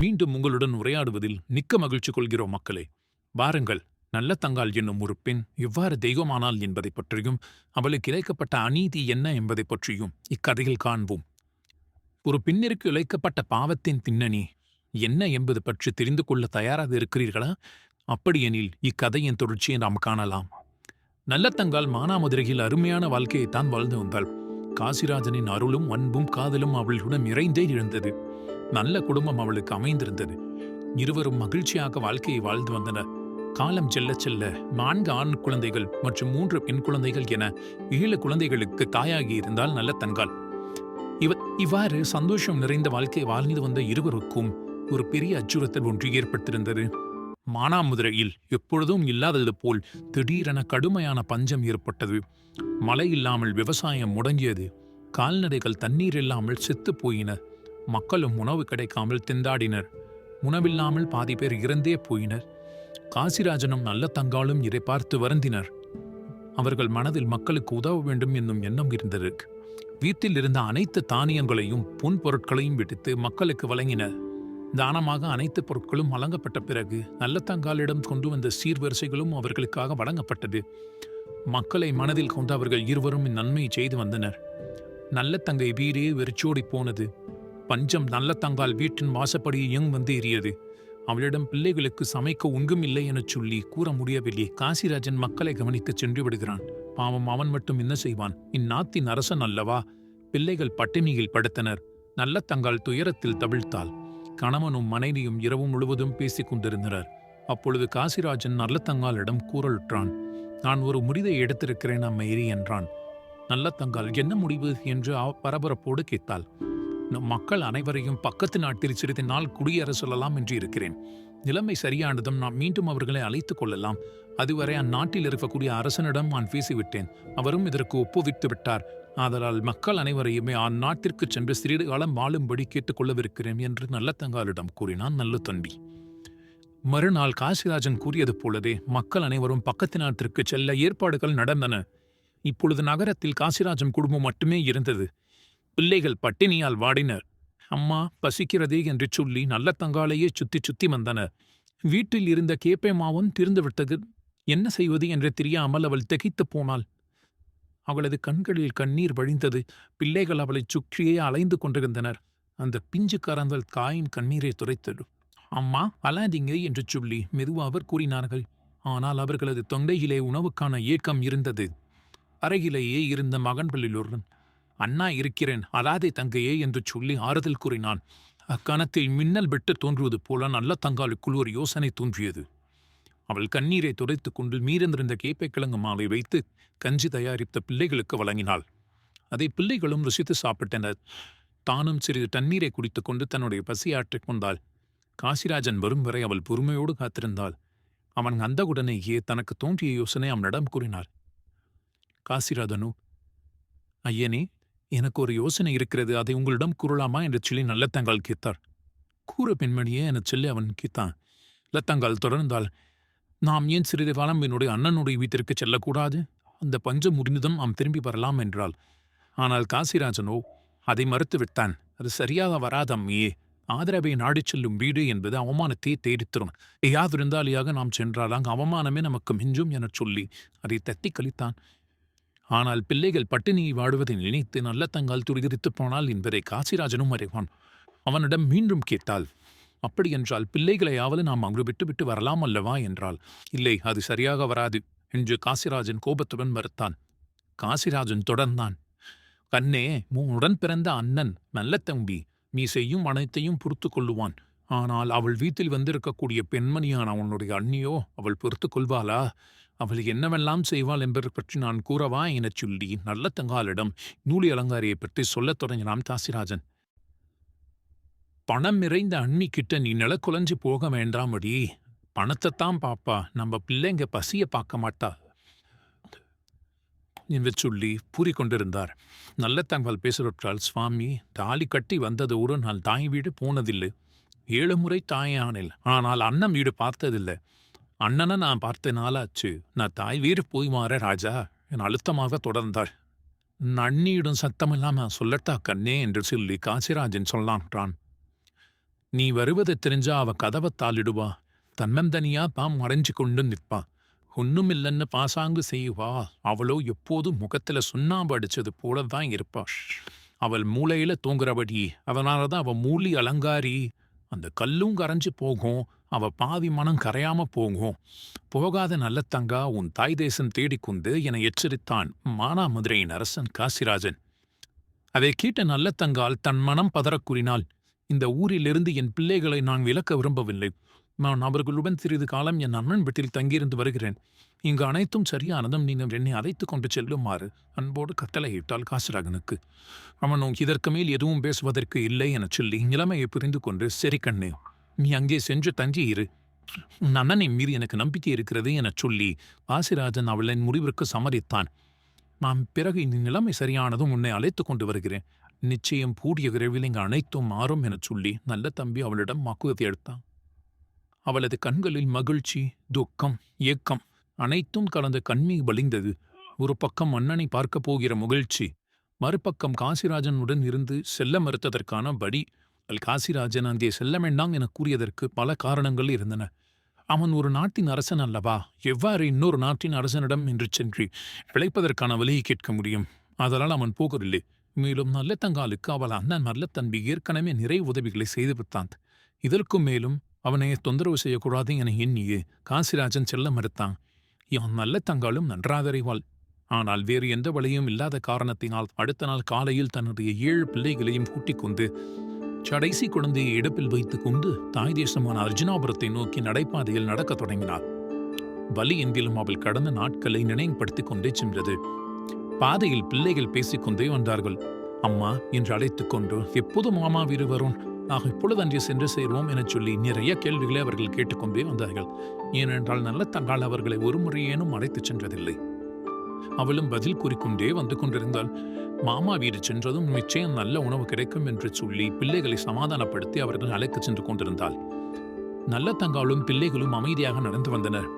மீண்டும் உங்களுடன் உரையாடுவதில் மிக்க மகிழ்ச்சி கொள்கிறோம் மக்களே. வாருங்கள், நல்ல தங்காள் என்னும் ஒரு பெண் எவ்வாறு தெய்வமானாள் என்பதைப் பற்றியும் அவளுக்கு இழைக்கப்பட்ட அநீதி என்ன என்பதைப் பற்றியும் இக்கதையில் காண்போம். ஒரு பெண்ணிற்கு இழைக்கப்பட்ட பாவத்தின் பின்னணி என்ன என்பது பற்றி தெரிந்து கொள்ள தயாராக இருக்கிறீர்களா? அப்படியெனில் இக்கதையின் தொடர்ச்சியை நாம் காணலாம். நல்ல தங்காள் மானாமதுரையில் அருமையான வாழ்க்கையைத்தான் வாழ்ந்து வந்தாள். காசிராஜனின் அருளும் அன்பும் காதலும் அவளுடன் நிறைந்தே இருந்தது. நல்ல குடும்பம் அவளுக்கு அமைந்திருந்தது. இருவரும் மகிழ்ச்சியாக வாழ்க்கையை வாழ்ந்து வந்தனர். காலம் செல்ல செல்ல 4 ஆண் குழந்தைகள் மற்றும் 3 பெண் குழந்தைகள் என 7 குழந்தைகளுக்கு தாயாகி இருந்தால் நல்ல தங்காள். இவ்வாறு சந்தோஷம் நிறைந்த வாழ்க்கை வாழ்ந்து வந்த இருவருக்கும் ஒரு பெரிய அச்சுறுத்தல் ஒன்று ஏற்பட்டிருந்தது. மானாமதுரையில் எப்பொழுதும் இல்லாதது போல் திடீரென கடுமையான பஞ்சம் ஏற்பட்டது. மழை இல்லாமல் விவசாயம் முடங்கியது. கால்நடைகள் தண்ணீர் இல்லாமல் செத்து போயின. மக்களும் உணவு கிடைக்காமல் திண்டாடினர். உணவில்லாமல் பாதி பேர் இறந்தே போயினர். காசிராஜனும் நல்ல தங்காளும் இதை பார்த்து வருந்தினர். அவர்கள் மனதில் மக்களுக்கு உதவ வேண்டும் என்னும் எண்ணம் இருந்தது. வீட்டில் இருந்த அனைத்து தானியங்களையும் பொன் பொருட்களையும் விடுத்து மக்களுக்கு வழங்கினர். தானமாக அனைத்து பொருட்களும் வழங்கப்பட்ட பிறகு நல்ல தங்காளிடம் கொண்டு வந்த சீர்வரிசைகளும் அவர்களுக்காக வழங்கப்பட்டது. மக்களை மனதில் கொண்டு அவர்கள் இருவரும் இந்நன்மையை செய்து வந்தனர். நல்ல தங்கை வீடே வெறிச்சோடி போனது. பஞ்சம் நல்ல தங்காள் வீட்டின் வாசப்படியையும் வந்து எறியது. அவளிடம் பிள்ளைகளுக்கு சமைக்க ஒன்றும் இல்லை எனச் சொல்லி கூற முடியவில்லை. காசிராஜன் மக்களை கவனித்து சென்று விடுகிறான். பாவம், அவன் மட்டும் என்ன செய்வான்? இந்நாட்டின் அரசன் அல்லவா? பிள்ளைகள் பட்டினியில் படுத்தனர். நல்ல தங்காள் துயரத்தில் தவிழ்த்தாள். கணவனும் மனைவியும் இரவு முழுவதும் பேசிக் கொண்டிருந்தனர். அப்பொழுது காசிராஜன் நல்ல தங்காளிடம் கூறலுற்றான். நான் ஒரு முடிவை எடுத்திருக்கிறேன் அம்மேரி என்றான். நல்ல தங்காள் என்ன முடிவு என்று பரபரப்போடு கேட்டாள். மக்கள் அனைவரையும் பக்கத்து நாட்டில் சிறிது நாள் குடியேற சொல்லலாம் என்று இருக்கிறேன். நிலைமை சரியானதும் நாம் மீண்டும் அவர்களை அழைத்துக் கொள்ளலாம். அதுவரை அந்நாட்டில் இருக்கக்கூடிய அரசனிடம் நான் பேசிவிட்டேன். அவரும் இதற்கு ஒப்புவித்து விட்டார். ஆதலால் மக்கள் அனைவரையுமே அந்நாட்டிற்கு சென்று சிறிது காலம் வாழும்படி கேட்டுக்கொள்ளவிருக்கிறேன் என்று நல்ல தங்காளிடம் கூறினான் நல்ல தம்பி. மறுநாள் காசிராஜன் கூறியது போலவே மக்கள் அனைவரும் பக்கத்து நாட்டிற்கு செல்ல ஏற்பாடுகள் நடந்தன. இப்பொழுது நகரத்தில் காசிராஜன் குடும்பம் மட்டுமே இருந்தது. பிள்ளைகள் பட்டினியால் வாடினர். அம்மா பசிக்கிறதே என்று சொல்லி நல்ல தங்காளையே சுத்தி சுத்தி வந்தனர். வீட்டில் இருந்த கேப்பை மாவும் தீர்ந்துவிட்டது. என்ன செய்வது என்று தெரியாமல் அவள் திகைத்து போனாள். அவளது கண்களில் கண்ணீர் வழிந்தது. பிள்ளைகள் அவளைச் சுற்றியே அலைந்து கொண்டிருந்தனர். அந்த பிஞ்சு கரந்தல் தாயின் கண்ணீரை துடைத்தது. அம்மா அழாதீங்க என்று சொல்லி மெதுவாக கூறினார்கள். ஆனால் அவர்களது தொண்டையிலே உணவுக்கான ஏக்கம் இருந்தது. அருகிலேயே இருந்த மகன்களில் ஒருவன், அண்ணா இருக்கிறேன், அழாதே தங்கையே என்று சொல்லி ஆறுதல் கூறினான். அக்கணத்தில் மின்னல் விட்டு தோன்றுவது போல நல்ல தங்காளுக்குள் ஒரு யோசனை தோன்றியது. அவள் கண்ணீரை துடைத்துக் கொண்டு மீறிந்திருந்த கேப்பைக்கிழங்கு மாலை வைத்து கஞ்சி தயாரித்த பிள்ளைகளுக்கு வழங்கினாள். அதை பிள்ளைகளும் ருசித்து சாப்பிட்டனர். தானும் சிறிது தண்ணீரை குடித்துக் கொண்டு தன்னுடைய பசியாற்றிக் கொண்டாள். காசிராஜன் வரும் வரை அவள் பொறுமையோடு காத்திருந்தாள். அவன் அந்தவுடனேயே தனக்கு தோன்றிய யோசனை அவனிடம் கூறினார். காசிராஜனோ, ஐயனே, எனக்கு ஒரு யோசனை இருக்கிறது, அதை உங்களிடம் கூறலாமா என்று சொல்லி நல்ல தங்காள் கேட்டார். கூற பெண்மணியே எனச் சொல்லி அவன் கேட்டான். லத்தங்காள் தொடர்ந்தாள். நாம் ஏன் சிறிது காலம் என்னுடைய அண்ணனுடைய வீட்டிற்கு செல்லக்கூடாது? அந்த பஞ்சம் முடிந்ததும் நாம் திரும்பி வரலாம் என்றாள். ஆனால் காசிராஜனோ அதை மறுத்துவிட்டான். அது சரியாக வராதம்மையே. ஆதரவை நாடிச் செல்லும் வீடு என்பது அவமானத்தை தேடித்தரும். விருந்தாளியாக நாம் சென்றால் அங்கு அவமானமே நமக்கு மிஞ்சும் எனச் சொல்லி அதை தட்டி கழித்தான். ஆனால் பிள்ளைகள் பட்டினியை வாடுவதை நினைத்து நல்ல தங்காள் துடிதுடித்துப் போனாள் என்பதை காசிராஜனும் அறிவான். அவனிடம் மீண்டும் கேட்டாள். அப்படியென்றால் பிள்ளைகளையாவது நாம் அங்கு விட்டுவிட்டு வரலாம் அல்லவா என்றாள். இல்லை, அது சரியாக வராது என்று காசிராஜன் கோபத்துடன் மறுத்தான். காசிராஜன் தொடர்ந்தான். கண்ணே, உடன் பிறந்த அண்ணன் நல்ல தம்பி, நீ செய்யும் அனைத்தையும் பொறுத்து கொள்ளுவான். ஆனால் அவள் வீட்டில் வந்திருக்கக்கூடிய பெண்மணியான அவனுடைய அண்ணியோ அவள் பொறுத்து கொள்வாளா? அவள் என்னவெல்லாம் செய்வாள் என்பதை பற்றி நான் கூறவா எனச் சொல்லி நல்ல தங்காளிடம் நூலி அலங்காரியை பற்றி சொல்லத் தொடங்கினான் காசிராஜன். பணம் நிறைந்த அண்ணி கிட்ட நீ நிலக்குலைஞ்சு போக வேண்டாமடி. பணத்தைத்தான் பாப்பா, நம்ம பிள்ளைங்க பசிய பார்க்க மாட்டா என்று சொல்லி கூறிக்கொண்டிருந்தார். நல்ல தங்காள் பேசுவற்றால், சுவாமி, தாலி கட்டி வந்ததோடு நான் தாய் வீடு போனதில்லை. 7 முறை தாயானில், ஆனால் அண்ணன் வீடு பார்த்ததில்லை. அண்ணனை நான் பார்த்த நாளாச்சு. நான் தாய் வீடு போய் மாற ராஜா என் அழுத்தமாக தொடர்ந்தாள். நன்னியிடும் சத்தமெல்லாம் நான் சொல்லட்டா கண்ணே என்று சொல்லி காசிராஜன் சொல்லான்றான். நீ வருவது தெரிஞ்சா அவ கதவை தாளிடுவா. தன்னந்தனியா தான் மறைஞ்சு கொண்டு நிற்பா. ஒண்ணுமில்லன்னு பாசாங்கு செய்வா. அவளோ எப்போதும் முகத்துல சுண்ணாம்பு அடிச்சது போலதான் இருப்பா. அவள் மூளையில தூங்குறபடி, அதனாலதான் அவ மூலி அலங்காரி. அந்த கல்லும் கரைஞ்சு போகும். அவ பாவி மனம் கரையாம போகும். போகாத நல்ல தங்கா, உன் தாய் தேசம் தேடிக்கொண்டு என எச்சரித்தான் மானாமதுரையின் அரசன் காசிராஜன். அதை கேட்ட நல்ல தங்கால் தன் மனம் பதறக் கூறினாள், இந்த ஊரிலிருந்து என் பிள்ளைகளை நான் விலக்க விரும்பவில்லை. நான் அவர்களுடன் சிறிது காலம் என் அண்ணன் வீட்டில் தங்கியிருந்து வருகிறேன். இங்கு அனைத்தும் சரியானதும் நீங்கள் என்னை அழைத்துக் கொண்டு செல்லுமாறு அன்போடு கட்டளையிட்டாள் காசிராஜனுக்கு. அவனோ இதற்கு மேல் எதுவும் பேசுவதற்கு இல்லை எனச் சொல்லி நிலைமையை புரிந்து கொண்டு, சரி கண்ணு, நீ அங்கே சென்று தங்கியிரு. உன் அண்ணனை மீறி எனக்கு நம்பிக்கை இருக்கிறது எனச் சொல்லி காசிராஜன் அவளின் முடிவிற்கு சம்மதித்தான். நான் பிறகு இந்த நிலைமை சரியானதும் உன்னை அழைத்துக் கொண்டு வருகிறேன். நிச்சயம் கூடிய விரைவில் இங்கு அனைத்தும் மாறும் எனச் சொல்லி நல்ல தம்பி அவளிடம் வாக்குறுதி எடுத்தான். அவளது கண்களில் மகிழ்ச்சி, துக்கம், ஏக்கம் அனைத்தும் கலந்து கண்ணீர் வழிந்தது. ஒரு பக்கம் அண்ணனை பார்க்கப் போகிற மகிழ்ச்சி, மறுபக்கம் காசிராஜனுடன் இருந்து செல்ல மறுத்ததற்கான படி. காசிராஜன் அங்கே செல்ல வேண்டாம் என கூறியதற்கு பல காரணங்கள் இருந்தன. அவன் ஒரு நாட்டின் அரசன் அல்லவா? எவ்வாறு இன்னொரு நாட்டின் அரசனிடம் என்று சென்று பிழைப்பதற்கான வழியை கேட்க முடியும்? அதனால் அவன் போகவில்லை. மேலும் நல்லத்தங்காலுக்கு அவள் அண்ணன் நல்ல தம்பி ஏற்கனவே நிறைய உதவிகளை செய்து விட்டான். இதற்கும் மேலும் அவனை தொந்தரவு செய்யக்கூடாது என எண்ணியே காசிராஜன் செல்ல மறுத்தான். இவன் நல்லத்தங்காலும் நன்றாக அறிவாள். ஆனால் வேறு எந்த வழியும் இல்லாத காரணத்தினால் அடுத்த நாள் காலையில் தன்னுடைய 7 பிள்ளைகளையும் கூட்டிக் கொண்டு கடைசி குழந்தையை இடுப்பில் வைத்துக் கொண்டு தாய் தேசமான அர்ஜுனாபுரத்தை நோக்கி நடைபாதையில் நடக்கத் தொடங்கினார். வலி என்பிலும் அவள் கடந்த நாட்களை நினைவுபடுத்திக் கொண்டே சென்றது. பாதையில் பிள்ளைகள் பேசிக்கொண்டே வந்தார்கள். அம்மா என்று அழைத்துக் கொண்டு, எப்போது மாமா வீடு வரும், நாங்கள் இப்பொழுதன்றே சென்று சேர்வோம் எனச் சொல்லி நிறைய கேள்விகளை அவர்கள் கேட்டுக்கொண்டே வந்தார்கள். ஏனென்றால் நல்ல தங்கால் அவர்களை ஒரு முறையேனும் அழைத்துச் சென்றதில்லை. அவளும் பதில் கூறிக்கொண்டே வந்து கொண்டிருந்தாள். மாமா வீடு சென்றதும் நிச்சயம் நல்ல உணவு கிடைக்கும் என்று சொல்லி பிள்ளைகளை சமாதானப்படுத்தி அவர்கள் அழைக்கச் சென்று கொண்டிருந்தாள். நல்ல தங்காலும் பிள்ளைகளும் அமைதியாக நடந்து வந்தனர்.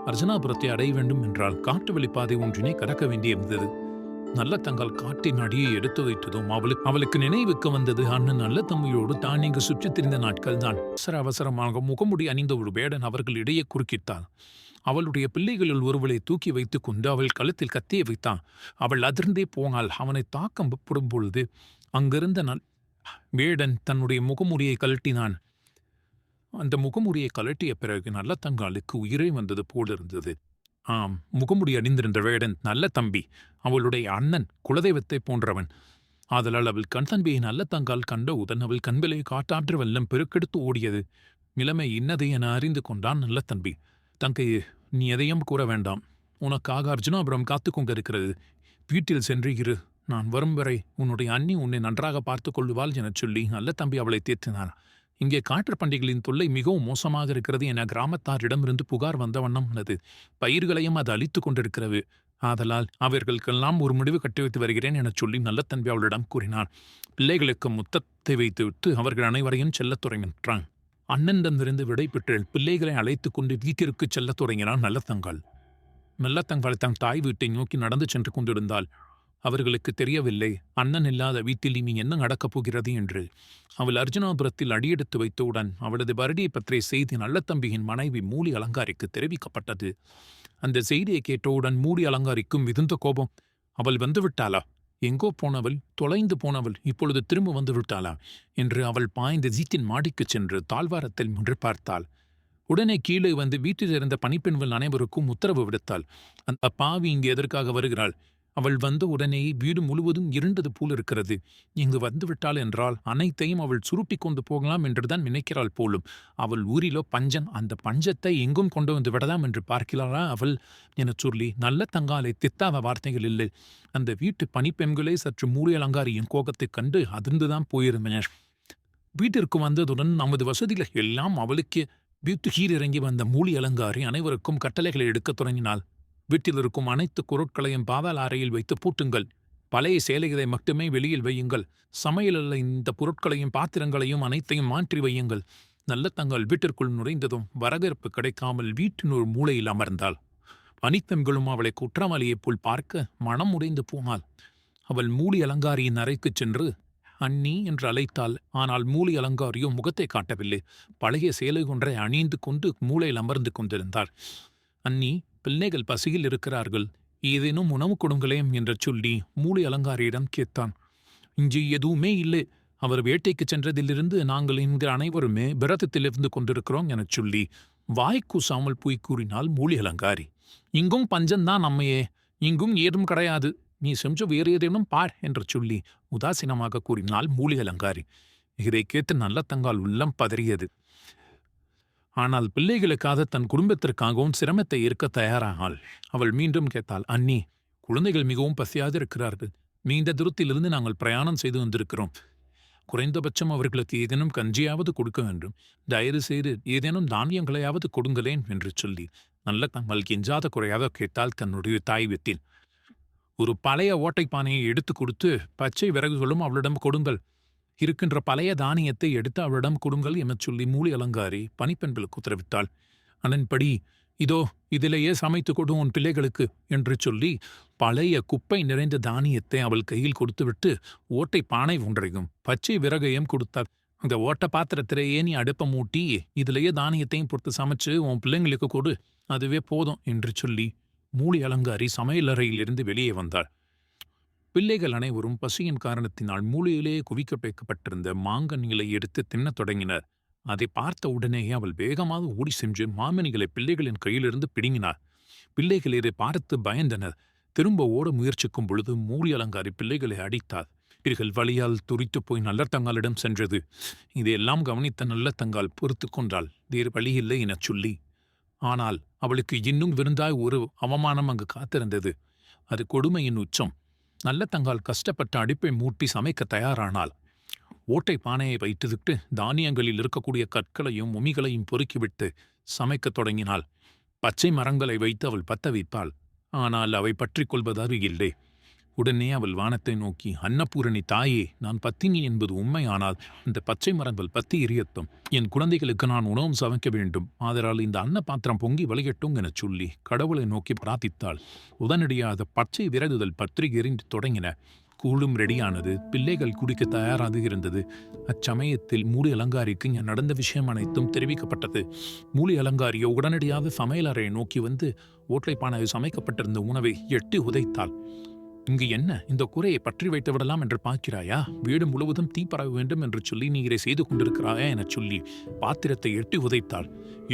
அர்ஜுனாபுரத்தை அடைய வேண்டும் என்றால் காட்டு வழிப்பாதை ஒன்றினை கடக்க வேண்டியிருந்தது. நல்ல தங்கால் காட்டின் அடியை எடுத்து வைத்ததும் அவளுக்கு நினைவுக்கு வந்தது அண்ணன் நல்ல தம்பியோடு தான் இங்கு சுற்றித் திரிந்த நாட்கள் தான். அவசரமாக முகமுடி அணிந்த ஒரு வேடன் அவர்கள் இடையே குறுக்கிட்டாள். அவளுடைய பிள்ளைகளில் ஒருவளை தூக்கி வைத்துக் கொண்டு அவள் கழுத்தில் கத்தியை வைத்தான். அவள் அதிர்ந்தே போனால் அவனை தாக்கம் புடும் பொழுது அங்கிருந்த வேடன் தன்னுடைய முகமுடியை கழட்டினான். அந்த முகமுடியை கழட்டிய பிறகு நல்ல தங்காலுக்கு உயிரே வந்தது போலிருந்தது. ஆம், முகமுடி அணிந்திருந்த வேடன் நல்ல தம்பி, அவளுடைய அண்ணன், குலதெய்வத்தை போன்றவன். ஆதலால் அவள் கண் தம்பியை நல்ல தங்கால் கண்டவுடன் அவள் கண்களை காட்டாற்று வெள்ளம் பெருக்கெடுத்து ஓடியது. நிலைமை இன்னது என அறிந்து கொண்டான் நல்ல தம்பி. தங்கையே, நீ எதையும் கூற வேண்டாம். உனக்காக அர்ஜுனாபுரம் காத்து கொண்டிருக்கிறது. வீட்டில் சென்று இரு. நான் வரும் வரை உன்னுடைய அண்ணி உன்னை நன்றாக பார்த்து கொள்ளுவாள் எனச் சொல்லி நல்ல தம்பி அவளை தேற்றினான். இங்கே காற்று பண்டிகைகளின் தொல்லை மிகவும் மோசமாக இருக்கிறது என கிராமத்தாரிடமிருந்து புகார் வந்த வண்ணம் உள்ளது. பயிர்களையும் அது அழித்துக் கொண்டிருக்கிறது. ஆதலால் அவர்களுக்கெல்லாம் ஒரு முடிவு கட்டி வைத்து வருகிறேன் எனச் சொல்லி நல்ல தம்பி அவளிடம் கூறினான். பிள்ளைகளுக்கு முத்தத்தை வைத்துவிட்டு அவர்கள் அனைவரையும் செல்லத் தொடங்கினான். அண்ணனிடமிருந்து விடை பெற்று பிள்ளைகளை அழைத்துக் கொண்டு வீட்டிற்கு செல்லத் தொடங்கினான் நல்லத்தங்காள். நல்லத்தங்காள் தன் தாய் வீட்டை நோக்கி நடந்து சென்று கொண்டிருந்தாள். அவர்களுக்கு தெரியவில்லை அண்ணன் இல்லாத வீட்டில் இனி என்ன நடக்கப் போகிறது என்று. அவள் அர்ஜுனாபுரத்தில் அடியெடுத்து வைத்தவுடன் அவளது வருடியை பற்றிய செய்தி நல்லத்தம்பியின் மனைவி மூலி அலங்காரிக்கு தெரிவிக்கப்பட்டது. அந்த செய்தியை கேட்டவுடன் மூலி அலங்காரிக்கும் மிகுந்த கோபம். அவள் வந்துவிட்டாளா? எங்கோ போனவள், தொலைந்து போனவள் இப்பொழுது திரும்ப வந்து விட்டாளா என்று அவள் பாய்ந்து வீட்டின் மாடிக்குச் சென்று தாழ்வாரத்தில் நின்று பார்த்தாள். உடனே கீழே வந்து வீட்டில் இருந்த பணிப்பெண்கள் அனைவருக்கும் உத்தரவு விடுத்தாள். அந்த பாவி இங்கு எதற்காக வருகிறாள்? அவள் வந்த உடனே வீடு முழுவதும் இருண்டது போல் இருக்கிறது. இங்கு வந்துவிட்டாள் என்றால் அனைத்தையும் அவள் சுருட்டி கொண்டு போகலாம் என்றுதான் நினைக்கிறாள் போலும். அவள் ஊரிலோ பஞ்சம், அந்த பஞ்சத்தை எங்கும் கொண்டு வந்து விடலாம் என்று பார்க்கிறாளா அவள் எனச் சொல்லி நல்ல தங்காலை திட்டாத வார்த்தைகள் இல்லை. அந்த வீட்டு பணிப்பெண்களே சற்று மூலி அலங்காரியின் கோபத்தைக் கண்டு அதிர்ந்துதான் போயிருந்தனர். வீட்டிற்கு வந்ததுடன் நமது வசதிகள் எல்லாம் அவளுக்கு வீட்டு கீழிறங்கி வந்த மூலி அலங்காரி அனைவருக்கும் கட்டளைகளை எடுக்கத் தொடங்கினாள். வீட்டில் இருக்கும் அனைத்து பொருட்களையும் பாதாள அறையில் வைத்து பூட்டுங்கள். பழைய சேலைகளை மட்டுமே வெளியில் வையுங்கள். சமையலில் இந்த பொருட்களையும் பாத்திரங்களையும் அனைத்தையும் மாற்றி வையுங்கள். நல்ல தங்கள் வீட்டிற்குள் நுழைந்ததும் வரவேற்பு கிடைக்காமல் வீட்டின் ஒரு மூலையில் அமர்ந்தாள். பணிப்பெண்களும் அவளை குற்றவாளியைப் போல் பார்க்க மனம் உடைந்து போனாள். அவள் மூலி அலங்காரியின் அறைக்குச் சென்று, அண்ணி என்று அழைத்தாள். ஆனால் மூலி அலங்காரியோ முகத்தை காட்டவில்லை. பழைய சேலை ஒன்றை அணிந்து கொண்டு மூலையில் அமர்ந்து கொண்டிருந்தார். அண்ணி, பிள்ளைகள் பசியில் இருக்கிறார்கள், ஏதேனும் உணவு கொடுங்களேன் என்று சொல்லி மூலி அலங்காரியிடம் கேட்டான். இஞ்சி எதுவுமே இல்லை. அவர் வேட்டைக்கு சென்றதிலிருந்து நாங்கள் இங்கு அனைவருமே விரதத்திலிருந்து கொண்டிருக்கிறோம் எனச் சொல்லி வாய்க்கூசாமல் போய் கூறினாள் மூலி அலங்காரி. இங்கும் பஞ்சந்தான் அம்மையே, இங்கும் ஏதும் கிடையாது. நீ செஞ்ச வேறு ஏதேனும் பார் என்று சொல்லி உதாசீனமாக கூறினாள் மூலி அலங்காரி. இதை கேட்டு நல்ல தங்கால் உள்ளம் பதறியது. ஆனால் பிள்ளைகளுக்காக தன் குடும்பத்திற்காகவும் சிரமத்தை ஏற்க தயாரானாள். அவள் மீண்டும் கேட்டாள். அண்ணி, குழந்தைகள் மிகவும் பசியாக இருக்கிறார்கள். நீண்ட தூரத்திலிருந்து நாங்கள் பிரயாணம் செய்து வந்திருக்கிறோம். குறைந்தபட்சம் அவர்களுக்கு ஏதேனும் கஞ்சியாவது கொடுக்க வேண்டும். தயவு செய்து ஏதேனும் தானியங்களையாவது கொடுங்களேன் என்று சொல்லி நல்ல தங்கள் கெஞ்சாத குறையாக கேட்டால் தன்னுடைய தாய் வீட்டில். ஒரு பழைய ஓட்டைப்பானையை எடுத்து கொடுத்து பச்சை விறகுகளும் அவளிடம் கொடுங்கள். இருக்கின்ற பழைய தானியத்தை எடுத்து அவளிடம் கொடுங்கள் எனச் சொல்லி மூலி அலங்காரி பணிப்பெண்களுக்கு உத்தரவிட்டாள். அதன்படி இதோ இதிலேயே சமைத்து கொடு உன் பிள்ளைகளுக்கு என்று சொல்லி பழைய குப்பை நிறைந்த தானியத்தை அவள் கையில் கொடுத்துவிட்டு ஓட்டை பானை ஒன்றையும் பச்சை விறகையும் கொடுத்தாள். அந்த ஓட்ட பாத்திரத்திலேயே நீ அடுப்பை மூட்டி இதிலேயே தானியத்தையும் பொறுத்து சமைச்சு உன் பிள்ளைங்களுக்கு கொடு, அதுவே போதும் என்று சொல்லி மூலி அலங்காரி சமையலறையிலிருந்து வெளியே வந்தாள். பிள்ளைகள் அனைவரும் பசியின் காரணத்தினால் மூலையிலே குவிக்க வைக்கப்பட்டிருந்த மாங்கனிகளை எடுத்து தின்னத் தொடங்கினர். அதை பார்த்த உடனேயே அவள் வேகமாக ஓடி சென்று மாமணிகளை பிள்ளைகளின் கையிலிருந்து பிடுங்கினார். பிள்ளைகள் இதை பார்த்து பயந்தனர். திரும்ப ஓட முயற்சிக்கும் பொழுது மூலி அலங்காரி பிள்ளைகளை அடித்தார். இவர்கள் வழியால் துரித்து போய் நல்லத்தங்காலிடம் சென்றது. இதையெல்லாம் கவனித்த நல்லத்தங்கால் பொறுத்து கொண்டாள். வேறு வழியில்லை எனச் சொல்லி. ஆனால் அவளுக்கு இன்னும் விருந்தாய் ஒரு அவமானம் அங்கு காத்திருந்தது. அது கொடுமையின் உச்சம். நல்லத்தங்கால் கஷ்டப்பட்ட அடுப்பை மூட்டி சமைக்க தயாரானாள். ஓட்டை பானையை வைத்துவிட்டு தானியங்களில் இருக்கக்கூடிய கற்களையும் உமிகளையும் பொறுக்கிவிட்டு சமைக்கத் தொடங்கினாள். பச்சை மரங்களை வைத்து அவள் பத்த வைப்பாள். ஆனால் அவை பற்றிக் கொள்வதாக இல்லை. உடனே அவள் வானத்தை நோக்கி, அன்னபூரணி தாயே, நான் பத்தினி என்பது உண்மையானால் அந்த பச்சை மரங்கள் பத்தி எரியட்டும். என் குழந்தைகளுக்கு நான் உணவும் சமைக்க வேண்டும். ஆதலால் இந்த அன்ன பாத்திரம் பொங்கி வழியட்டும் எனச் சொல்லி கடவுளை நோக்கி பிரார்த்தித்தாள். உடனடியாக பச்சை விறகுகள் பற்றி எரிந்து தொடங்கின. கூழும் ரெடியானது. பிள்ளைகள் குடிக்க தயாராக இருந்தது. அச்சமயத்தில் மூலி அலங்காரிக்கு நடந்த விஷயம் அனைத்தும் தெரிவிக்கப்பட்டது. மூலி அலங்காரியோ உடனடியாக சமையலறையை நோக்கி வந்து ஓட்டைப்பானையில் சமைக்கப்பட்டிருந்த உணவை எட்டி உதைத்தாள். இங்கு என்ன, இந்த கூரையை பற்றி வைத்து விடலாம் என்று பார்க்கிறாயா? வீடு முழுவதும் தீ பரவ வேண்டும் என்று சொல்லி நீ இதை செய்து கொண்டிருக்கிறாயா எனச் சொல்லி பாத்திரத்தை எட்டி உதைத்தாள்.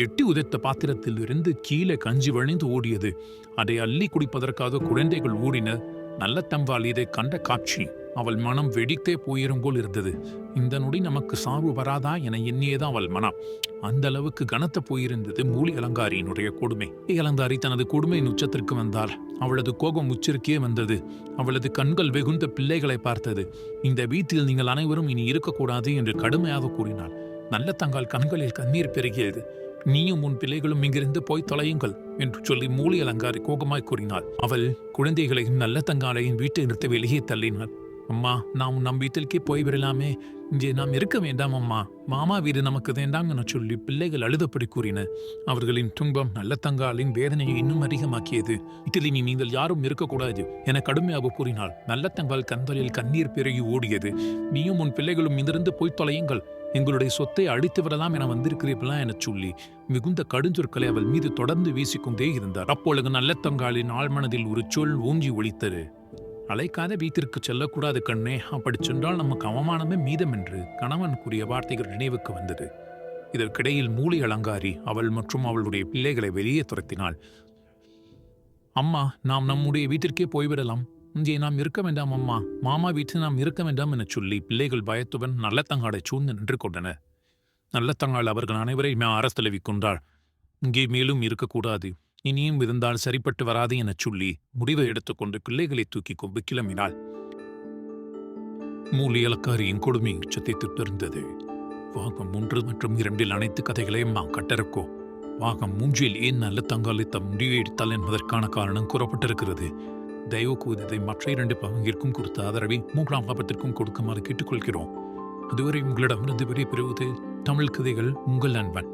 எட்டி உதைத்த பாத்திரத்தில் இருந்து கீழே கஞ்சி வழிந்து ஓடியது. அதை அள்ளி குடிப்பதற்காக குழந்தைகள் ஓடினர். நல்ல தம்பால் இதை கண்ட காட்சி அவள் மனம் வெடித்தே போயிரும் போல் இருந்தது. இந்த நொடி நமக்கு சாவு வராதா என எண்ணியதான் அவள் மனம். அந்த அளவுக்கு கனத்த போயிருந்தது மூலி அலங்காரியினுடைய கொடுமை. அலங்காரி தனது கொடுமையின் உச்சத்திற்கு வந்தாள். அவளது கோபம் உச்சிருக்கே வந்தது. அவளது கண்கள் வெகுந்த பிள்ளைகளை பார்த்தது. இந்த வீட்டில் நீங்கள் அனைவரும் இனி இருக்கக்கூடாது என்று கடுமையாக கூறினாள். நல்ல தங்கால் கண்களில் கண்ணீர் பெருகியது. நீயும் உன் பிள்ளைகளும் இங்கிருந்து போய் தொலையுங்கள் என்று சொல்லி மூலி அலங்காரி கோபமாய் கூறினாள். அவள் குழந்தைகளையும் நல்ல தங்காலையும் வீட்டை நிறுத்த வெளியே தள்ளினாள். அம்மா, நாம் நம் வீட்டிற்கே போய்விடலாமே, இங்கே நாம் இருக்க வேண்டாம் அம்மா, மாமா வீடு நமக்கு வேண்டாம் என சொல்லி பிள்ளைகள் அழுதப்படி கூறின. அவர்களின் துன்பம் நல்ல தங்காலின் வேதனையை இன்னும் அதிகமாக்கியது. இதில் நீ நீங்கள் யாரும் இருக்கக்கூடாது என கடுமையாக கூறினாள். நல்ல தங்கால் கண்களில் கண்ணீர் பெருகி ஓடியது. நீயும் உன் பிள்ளைகளும் இங்கிருந்து போய் தொலையுங்கள், எங்களுடைய சொத்தை அழித்து விடலாம் என வந்திருக்கிறீர்களா எனச் சொல்லி மிகுந்த கடுஞ்சொற்களை அவள் மீது தொடர்ந்து வீசிக்கொண்டே இருந்தார். அப்பொழுது நல்ல தங்காலின் ஆழ்மனதில் ஒரு சொல் ஓங்கி ஒலித்தது. அழைக்காத வீட்டிற்கு செல்லக்கூடாது கண்ணே, அப்படி சென்றால் நமக்கு அவமானமே மீதம் என்று கணவன் கூறிய வார்த்தைகள் நினைவுக்கு வந்தது. இதற்கிடையில் மூலி அலங்காரி அவள் மற்றும் அவளுடைய பிள்ளைகளை வெளியே துரத்தினாள். அம்மா, நாம் நம்முடைய வீட்டிற்கே போய்விடலாம், இங்கே நாம் இருக்க வேண்டாம் அம்மா, மாமா வீட்டில் நாம் இருக்க வேண்டாம் என சொல்லி பிள்ளைகள் பயத்துடன் நல்லத்தங்காடை சூழ்ந்து நின்று கொண்டனர். நல்லத்தங்காள் அவர்கள் அனைவரையுமே அரசு கொண்டாள். இங்கே மேலும் இருக்கக்கூடாது, இனியும் இருந்தால் சரிப்பட்டு வராது எனச் சொல்லி முடிவை எடுத்துக்கொண்டு பிள்ளைகளை தூக்கி கொண்டு கிளம்பினாள். மூலி அலங்காரியின் கொடுமை உச்சத்தை தொட்டிருந்தது. பாகம் 1 மற்றும் 2 அனைத்து கதைகளையும் நாம் கட்டிருக்கோம். பாகம் 3 ஏன் நல்ல தங்காலை தம் முடிவை எடுத்தால் என்பதற்கான காரணம் கூறப்பட்டிருக்கிறது. தயவு கூதத்தை மற்ற 2 பங்கிற்கும் கொடுத்த ஆதரவை 3ஆம் பாகத்திற்கும் கொடுக்குமாறு கேட்டுக்கொள்கிறோம். அதுவரை உங்களிடமிருந்து விடைபெறுவது தமிழ் கதைகள் உங்கள் நண்பன்.